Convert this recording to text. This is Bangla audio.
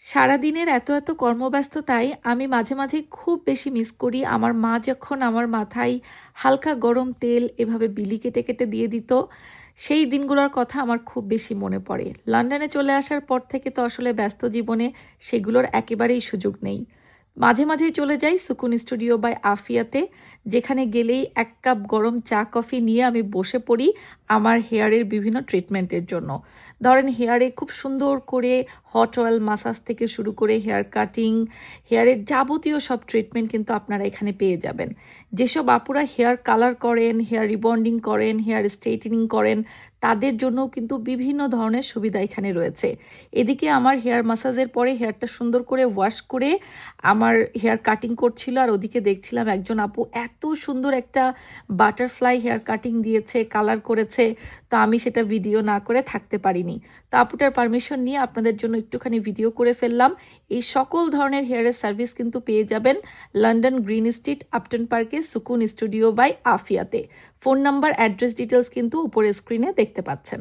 সারাদিনের এত কর্মব্যস্ততায় আমি মাঝে মাঝে খুব বেশি মিস করি আমার মা যখন আমার মাথায় হালকা গরম তেল এভাবে বিলি কেটে কেটে দিয়ে দিত। সেই দিনগুলোর কথা আমার খুব বেশি মনে পড়ে। লন্ডনে চলে আসার পর থেকে তো আসলে ব্যস্ত জীবনে সেগুলোর একেবারেই সুযোগ নেই। মাঝে মাঝেই চলে যাই সুকুন স্টুডিও বাই আফিয়াতে, যেখানে গেলেই এক কাপ গরম চা কফি নিয়ে আমি বসে পড়ি আমার হেয়ারের বিভিন্ন ট্রিটমেন্টের জন্য। ধরেন হেয়ারে খুব সুন্দর করে হট অয়েল মাসাজ থেকে শুরু করে হেয়ার কাটিং, হেয়ারের যাবতীয় সব ট্রিটমেন্ট কিন্তু আপনারা এখানে পেয়ে যাবেন। যেসব আপুরা হেয়ার কালার করেন, হেয়ার রিবন্ডিং করেন, হেয়ার স্ট্রেইটেনিং করেন, তাদের জন্যও কিন্তু বিভিন্ন ধরনের সুবিধা এখানে রয়েছে। এদিকে আমার হেয়ার মাসাজের পরে হেয়ারটা সুন্দর করে ওয়াশ করে আমার হেয়ার কাটিং করছিল, আর ওদিকে দেখছিলাম একজন আপু এত সুন্দর একটা বাটারফ্লাই হেয়ার কাটিং দিয়েছে, কালার করেছে। তো আমি সেটা ভিডিও না করে থাকতে পারিনি। তো আপুটার পারমিশন নিয়ে আপনাদের জন্য একটুখানি ভিডিও করে ফেললাম। এই সকল ধরনের হেয়ারের সার্ভিস কিন্তু পেয়ে যাবেন লন্ডন গ্রিন স্ট্রিট আপটন পার্কে সুকুন স্টুডিও বাই আফিয়াতে। ফোন নাম্বার, অ্যাড্রেস ডিটেলস কিন্তু উপরে স্ক্রিনে দেখতে পাচ্ছেন।